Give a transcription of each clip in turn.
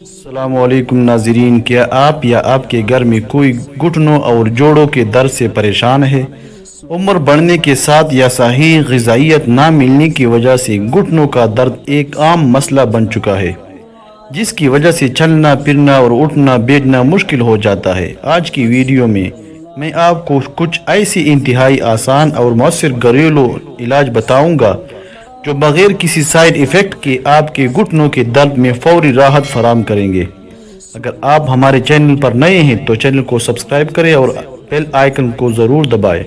السلام علیکم ناظرین، کیا آپ یا آپ کے گھر میں کوئی گھٹنوں اور جوڑوں کے درد سے پریشان ہے؟ عمر بڑھنے کے ساتھ یا صحیح غذائیت نہ ملنے کی وجہ سے گھٹنوں کا درد ایک عام مسئلہ بن چکا ہے، جس کی وجہ سے چلنا پھرنا اور اٹھنا بیٹھنا مشکل ہو جاتا ہے۔ آج کی ویڈیو میں آپ کو کچھ ایسی انتہائی آسان اور مؤثر گھریلو علاج بتاؤں گا جو بغیر کسی سائیڈ ایفیکٹ کے آپ کے گھٹنوں کے درد میں فوری راحت فراہم کریں گے۔ اگر آپ ہمارے چینل پر نئے ہیں تو چینل کو سبسکرائب کریں اور بیل آئیکن کو ضرور دبائیں۔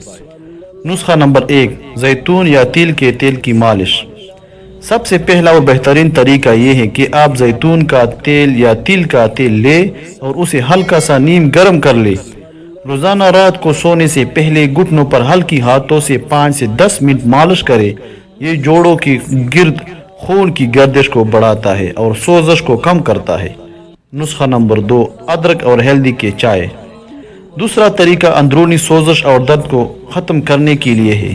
نسخہ نمبر 1، زیتون یا تیل کے تیل کی مالش۔ سب سے پہلا اور بہترین طریقہ یہ ہے کہ آپ زیتون کا تیل یا تل کا تیل لیں اور اسے ہلکا سا نیم گرم کر لیں۔ روزانہ رات کو سونے سے پہلے گھٹنوں پر ہلکی ہاتھوں سے 5 سے 10 منٹ مالش کریں۔ یہ جوڑوں کے گرد خون کی گردش کو بڑھاتا ہے اور سوزش کو کم کرتا ہے۔ نسخہ نمبر 2، ادرک اور ہلدی کے چائے۔ دوسرا طریقہ اندرونی سوزش اور درد کو ختم کرنے کے لیے ہے۔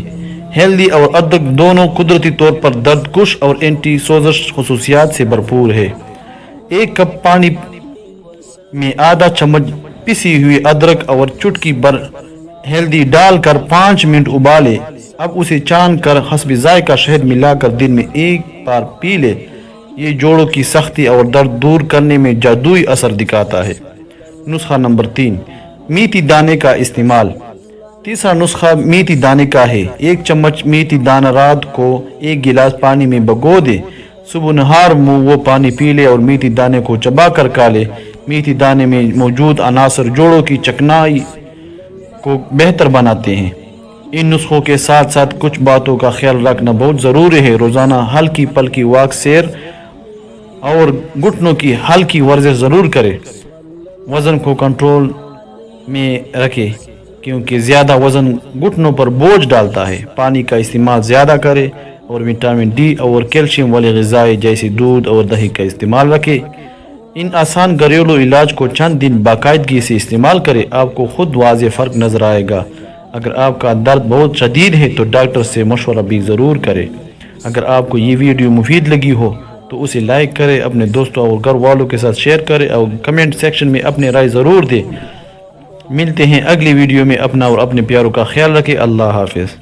ہلدی اور ادرک دونوں قدرتی طور پر درد کش اور اینٹی سوزش خصوصیات سے بھرپور ہے۔ 1 کپ پانی میں آدھا چمچ پسی ہوئی ادرک اور چٹکی بھر ہلدی ڈال کر 5 منٹ ابالے۔ اب اسے چھان کر حسب ذائقہ شہد ملا کر دن میں 1 بار پی لے۔ یہ جوڑوں کی سختی اور درد دور کرنے میں جادوئی اثر دکھاتا ہے۔ نسخہ نمبر 3، میتھی دانے کا استعمال۔ تیسرا نسخہ میتھی دانے کا ہے۔ 1 چمچ میتھی دانہ رات کو 1 گلاس پانی میں بھگو دے۔ صبح نہار منہ وہ پانی پی لے اور میتھی دانے کو چبا کر کھا لے۔ میتھی دانے میں موجود عناصر جوڑوں کی چکنائی کو بہتر بناتے ہیں۔ ان نسخوں کے ساتھ ساتھ کچھ باتوں کا خیال رکھنا بہت ضروری ہے۔ روزانہ ہلکی پلکی واک، سیر اور گھٹنوں کی ہلکی ورزش ضرور کرے۔ وزن کو کنٹرول میں رکھے کیونکہ زیادہ وزن گھٹنوں پر بوجھ ڈالتا ہے۔ پانی کا استعمال زیادہ کرے اور وٹامن ڈی اور کیلشیم والی غذائیں جیسے دودھ اور دہی کا استعمال رکھے۔ ان آسان گھریلو علاج کو چند دن باقاعدگی سے استعمال کرے، آپ کو خود واضح فرق نظر آئے گا۔ اگر آپ کا درد بہت شدید ہے تو ڈاکٹر سے مشورہ بھی ضرور کریں۔ اگر آپ کو یہ ویڈیو مفید لگی ہو تو اسے لائک کریں، اپنے دوستوں اور گھر والوں کے ساتھ شیئر کریں اور کمنٹ سیکشن میں اپنی رائے ضرور دیں۔ ملتے ہیں اگلی ویڈیو میں۔ اپنا اور اپنے پیاروں کا خیال رکھیں۔ اللہ حافظ۔